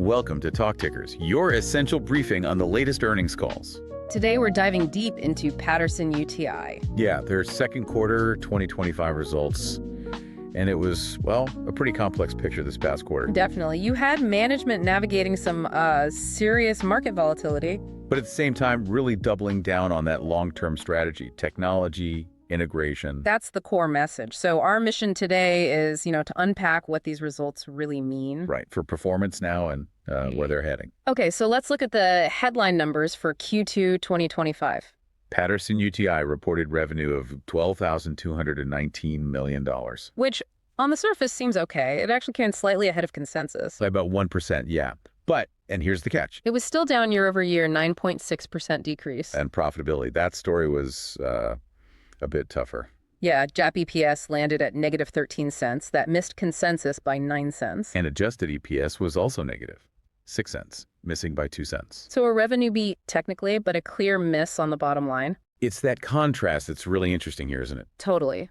Welcome to Talk Tickers, your essential briefing on the latest earnings calls. Today, we're diving deep into Patterson-UTI. Yeah, their second quarter 2025 results. And it was, well, a pretty complex picture this past quarter. Definitely. You had management navigating some serious market volatility. But at the same time, really doubling down on that long-term strategy, technology, integration. That's the core message. So our mission today is, to unpack what these results really mean. Right, for performance now and where they're heading. Okay, so let's look at the headline numbers for Q2 2025. Patterson-UTI reported revenue of $12,219 million. Which, on the surface, seems okay. It actually came slightly ahead of consensus. By about 1%, yeah. But, and here's the catch. It was still down year over year, 9.6% decrease. And profitability. That story was a bit tougher. Yeah, GAAP EPS landed at negative 13 cents. That missed consensus by 9 cents. And adjusted EPS was also negative, 6 cents, missing by 2 cents. So a revenue beat technically, but a clear miss on the bottom line. It's that contrast that's really interesting here, isn't it? Totally.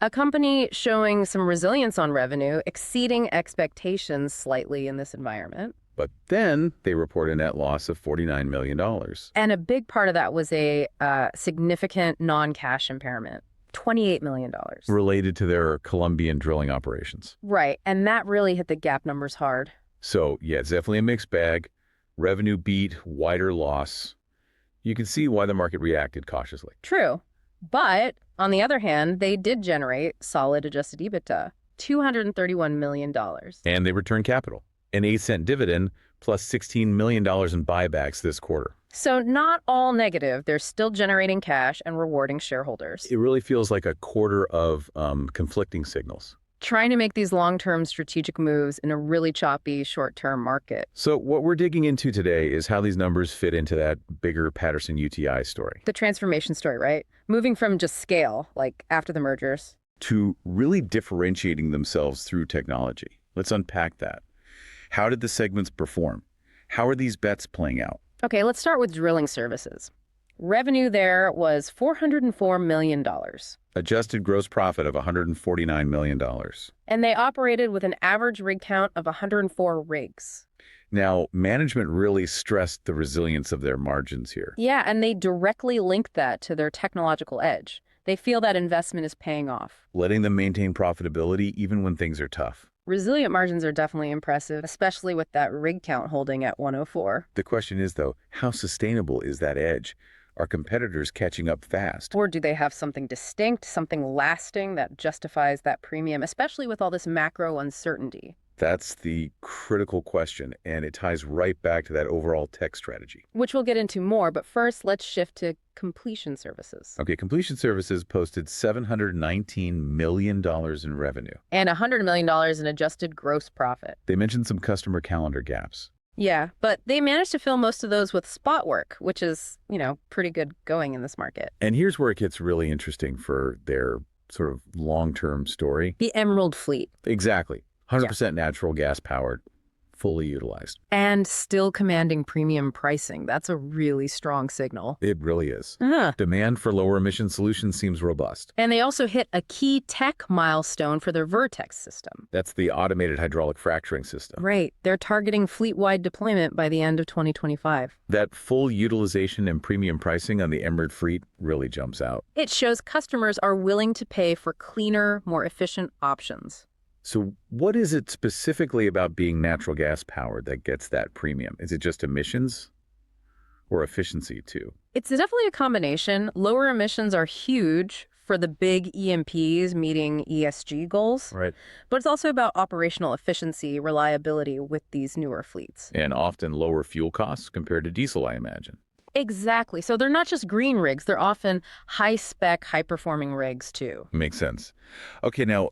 A company showing some resilience on revenue, exceeding expectations slightly in this environment. But then they report a net loss of $49 million. And a big part of that was a significant non-cash impairment, $28 million. Related to their Colombian drilling operations. Right, and that really hit the GAAP numbers hard. So, yeah, it's definitely a mixed bag. Revenue beat, wider loss. You can see why the market reacted cautiously. True. But, on the other hand, they did generate solid adjusted EBITDA, $231 million. And they returned capital. An 8-cent dividend plus $16 million in buybacks this quarter. So not all negative. They're still generating cash and rewarding shareholders. It really feels like a quarter of conflicting signals. Trying to make these long-term strategic moves in a really choppy short-term market. So what we're digging into today is how these numbers fit into that bigger Patterson-UTI story. The transformation story, right? Moving from just scale, like after the mergers, to really differentiating themselves through technology. Let's unpack that. How did the segments perform? How are these bets playing out? Okay, let's start with drilling services. Revenue there was $404 million. Adjusted gross profit of $149 million. And they operated with an average rig count of 104 rigs. Now, management really stressed the resilience of their margins here. Yeah, and they directly linked that to their technological edge. They feel that investment is paying off. Letting them maintain profitability even when things are tough. Resilient margins are definitely impressive, especially with that rig count holding at 104. The question is, though, how sustainable is that edge? Are competitors catching up fast? Or do they have something distinct, something lasting that justifies that premium, especially with all this macro uncertainty? That's the critical question, and it ties right back to that overall tech strategy. Which we'll get into more, but first let's shift to completion services. Okay, completion services posted $719 million in revenue. And $100 million in adjusted gross profit. They mentioned some customer calendar gaps. Yeah, but they managed to fill most of those with spot work, which is, pretty good going in this market. And here's where it gets really interesting for their sort of long-term story. The Emerald fleet. Exactly. 100% natural gas powered, fully utilized. And still commanding premium pricing. That's a really strong signal. It really is. Uh-huh. Demand for lower emission solutions seems robust. And they also hit a key tech milestone for their Vertex system. That's the automated hydraulic fracturing system. Right. They're targeting fleet-wide deployment by the end of 2025. That full utilization and premium pricing on the Emerald fleet really jumps out. It shows customers are willing to pay for cleaner, more efficient options. So what is it specifically about being natural gas powered that gets that premium? Is it just emissions or efficiency too? It's definitely a combination. Lower emissions are huge for the big E&Ps meeting ESG goals. Right. But it's also about operational efficiency, reliability with these newer fleets. And often lower fuel costs compared to diesel, I imagine. Exactly. So they're not just green rigs. They're often high-spec, high-performing rigs too. Makes sense. Okay, now,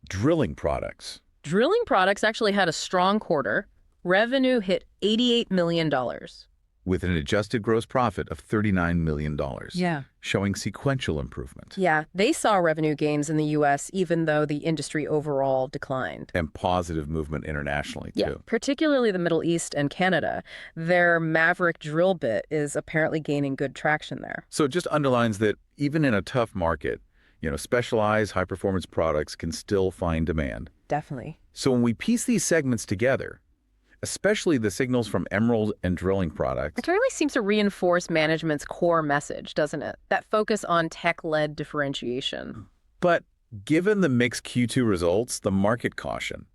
drilling products. Drilling products actually had a strong quarter. Revenue hit $88 million. With an adjusted gross profit of $39 million. Yeah. Showing sequential improvement. Yeah, they saw revenue gains in the U.S. even though the industry overall declined. And positive movement internationally, too. Yeah, particularly the Middle East and Canada. Their Maverick drill bit is apparently gaining good traction there. So it just underlines that even in a tough market, specialized high-performance products can still find demand. Definitely. So when we piece these segments together, especially the signals from Emerald and drilling products. It really seems to reinforce management's core message, doesn't it? That focus on tech-led differentiation. But given the mixed Q2 results, the market caution,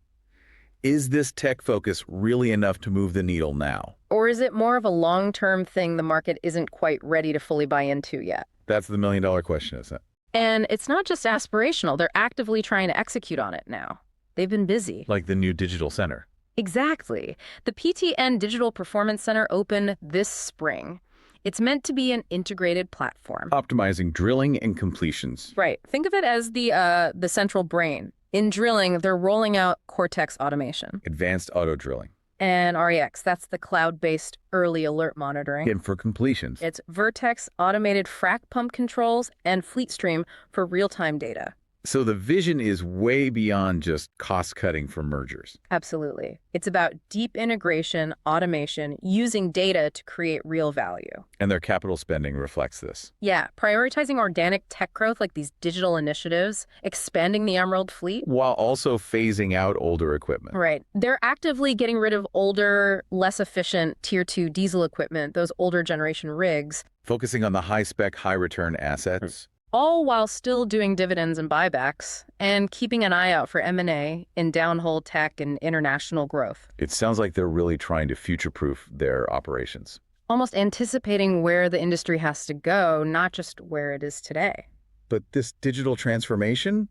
is this tech focus really enough to move the needle now? Or is it more of a long-term thing the market isn't quite ready to fully buy into yet? That's the million-dollar question, isn't it? And it's not just aspirational. They're actively trying to execute on it now. They've been busy. Like the new digital center. Exactly. The PTN Digital Performance Center opened this spring. It's meant to be an integrated platform. Optimizing drilling and completions. Right. Think of it as the central brain. In drilling, they're rolling out Cortex automation. Advanced auto drilling. And REX, that's the cloud-based early alert monitoring. And for completions. It's Vertex automated frac pump controls and FleetStream for real-time data. So the vision is way beyond just cost-cutting for mergers. Absolutely. It's about deep integration, automation, using data to create real value. And their capital spending reflects this. Yeah, prioritizing organic tech growth like these digital initiatives, expanding the Emerald fleet. While also phasing out older equipment. Right. They're actively getting rid of older, less efficient Tier 2 diesel equipment, those older generation rigs. Focusing on the high-spec, high-return assets. All while still doing dividends and buybacks and keeping an eye out for M&A in downhole tech and international growth. It sounds like they're really trying to future-proof their operations. Almost anticipating where the industry has to go, not just where it is today. But this digital transformation,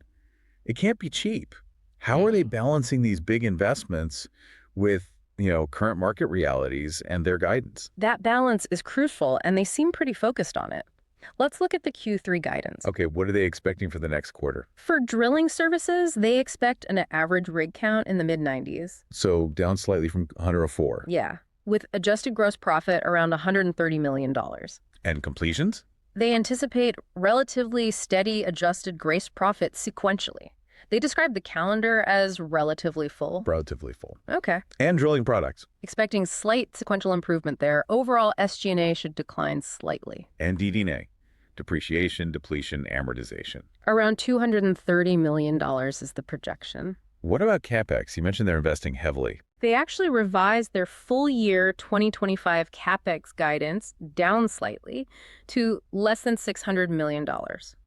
it can't be cheap. How are they balancing these big investments with, current market realities and their guidance? That balance is crucial, and they seem pretty focused on it. Let's look at the Q3 guidance. Okay, what are they expecting for the next quarter? For drilling services, they expect an average rig count in the mid-90s. So down slightly from 104. Yeah, with adjusted gross profit around $130 million. And completions? They anticipate relatively steady adjusted gross profit sequentially. They describe the calendar as relatively full. Relatively full. Okay. And drilling products. Expecting slight sequential improvement there. Overall, SG&A should decline slightly. And DD&A. Depreciation, depletion, amortization. Around $230 million is the projection. What about capex? You mentioned they're investing heavily. They actually revised their full year 2025 capex guidance down slightly to less than $600 million.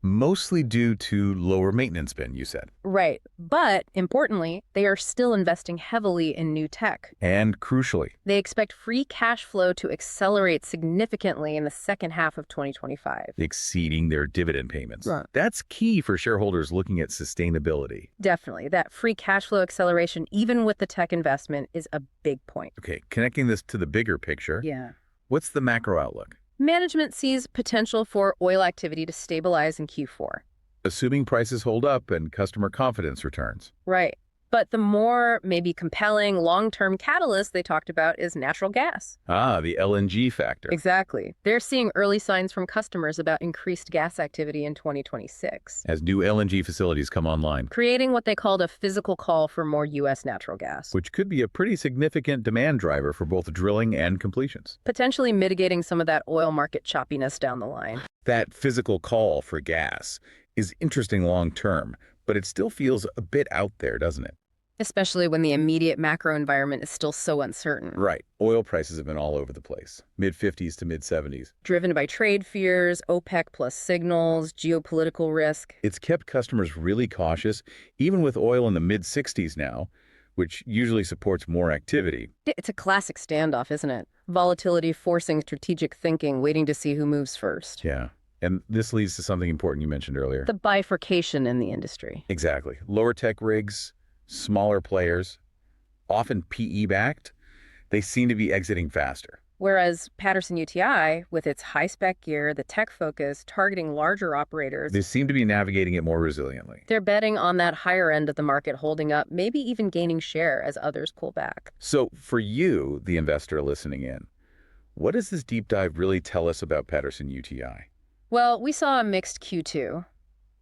Mostly due to lower maintenance spend, you said. Right. But importantly, they are still investing heavily in new tech. And crucially, they expect free cash flow to accelerate significantly in the second half of 2025. Exceeding their dividend payments. Right. That's key for shareholders looking at sustainability. Definitely. That free cash flow acceleration, even with the tech investment, is a big point. Okay, connecting this to the bigger picture. Yeah. What's the macro outlook? Management sees potential for oil activity to stabilize in Q4. Assuming prices hold up and customer confidence returns. Right. But the more maybe compelling long-term catalyst they talked about is natural gas. Ah, the LNG factor. Exactly. They're seeing early signs from customers about increased gas activity in 2026. As new LNG facilities come online. Creating what they called a physical call for more U.S. natural gas. Which could be a pretty significant demand driver for both drilling and completions. Potentially mitigating some of that oil market choppiness down the line. That physical call for gas is interesting long-term, but it still feels a bit out there, doesn't it? Especially when the immediate macro environment is still so uncertain. Right. Oil prices have been all over the place. Mid-50s to mid-70s. Driven by trade fears, OPEC plus signals, geopolitical risk. It's kept customers really cautious, even with oil in the mid-60s now, which usually supports more activity. It's a classic standoff, isn't it? Volatility forcing strategic thinking, waiting to see who moves first. Yeah. And this leads to something important you mentioned earlier. The bifurcation in the industry. Exactly. Lower tech rigs, smaller players, often PE-backed, they seem to be exiting faster. Whereas Patterson-UTI, with its high-spec gear, the tech focus, targeting larger operators, they seem to be navigating it more resiliently. They're betting on that higher end of the market holding up, maybe even gaining share as others pull back. So for you, the investor listening in, what does this deep dive really tell us about Patterson-UTI? Well, we saw a mixed Q2.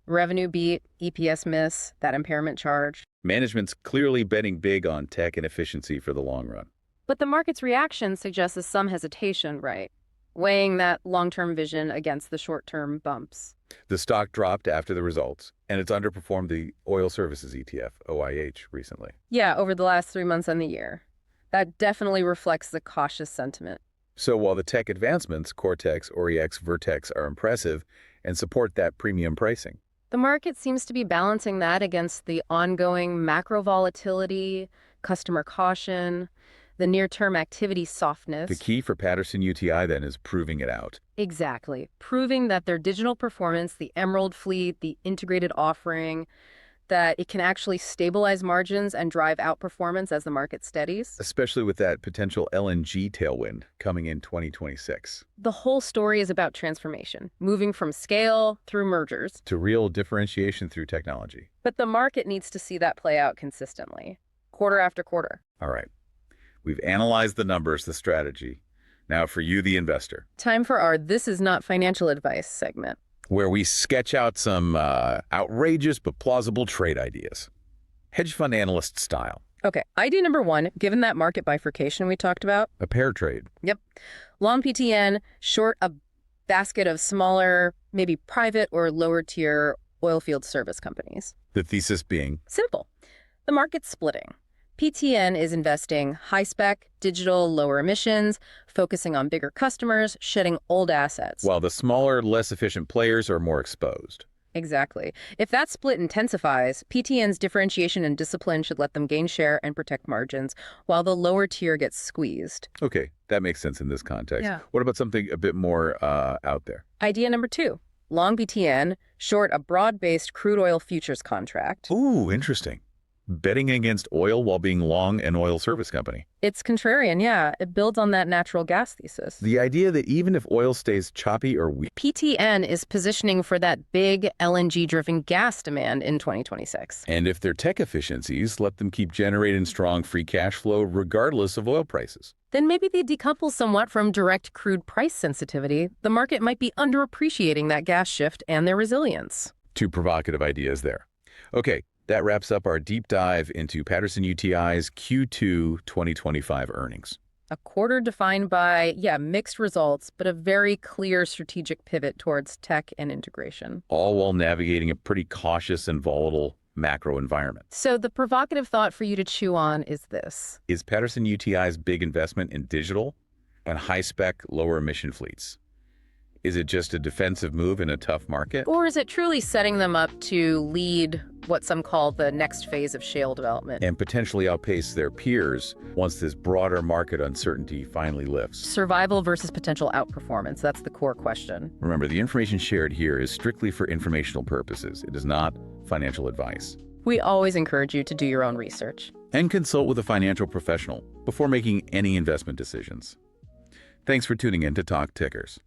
Revenue beat, EPS miss, that impairment charge. Management's clearly betting big on tech and efficiency for the long run. But the market's reaction suggests some hesitation, right? Weighing that long-term vision against the short-term bumps. The stock dropped after the results, and it's underperformed the Oil Services ETF, OIH, recently. Yeah, over the last 3 months and the year. That definitely reflects the cautious sentiment. So while the tech advancements, Cortex, Orex, Vertex, are impressive and support that premium pricing, The market seems to be balancing that against the ongoing macro volatility, customer caution, the near-term activity the softness. key for Patterson-UTI then is proving it out. Exactly. Proving that their digital performance, the Emerald fleet, the integrated offering, that it can actually stabilize margins and drive outperformance as the market steadies. Especially with that potential LNG tailwind coming in 2026. The whole story is about transformation, moving from scale through mergers. To real differentiation through technology. But the market needs to see that play out consistently, quarter after quarter. All right. We've analyzed the numbers, the strategy. Now for you, the investor, Time for our This Is Not Financial Advice segment. where we sketch out some outrageous but plausible trade ideas. Hedge fund analyst style. Okay, idea number one, given that market bifurcation we talked about, A pair trade. yep, long PTN, short a basket of smaller, maybe private or lower tier oil field service companies. The thesis being, Simple. The market's splitting. PTN is investing high-spec, digital, lower emissions, focusing on bigger customers, shedding old assets. while the smaller, less efficient players are more exposed. Exactly. If that split intensifies, PTN's differentiation and discipline should let them gain share and protect margins, while the lower tier gets squeezed. Okay, that makes sense in this context. Yeah. What about something a bit more out there? Idea number two. Long PTN, short a broad-based crude oil futures contract. Ooh, interesting. Betting against oil while being long an oil service company. It's contrarian, yeah. It builds on that natural gas thesis. The idea that even if oil stays choppy or weak, PTN is positioning for that big LNG-driven gas demand in 2026. and if their tech efficiencies let them keep generating strong free cash flow regardless of oil prices. Then maybe they decouple somewhat from direct crude price sensitivity. The market might be underappreciating that gas shift and their resilience. Two provocative ideas there. Okay, that wraps up our deep dive into Patterson-UTI's Q2 2025 earnings. A quarter defined by, mixed results, but a very clear strategic pivot towards tech and integration. All while navigating a pretty cautious and volatile macro environment. So the provocative thought for you to chew on is this. Is Patterson-UTI's big investment in digital and high-spec, lower-emission fleets? Is it just a defensive move in a tough market? Or is it truly setting them up to lead what some call the next phase of shale development? And potentially outpace their peers once this broader market uncertainty finally lifts. Survival versus potential outperformance, that's the core question. Remember, the information shared here is strictly for informational purposes. It is not financial advice. We always encourage you to do your own research. And consult with a financial professional before making any investment decisions. Thanks for tuning in to Talk Tickers.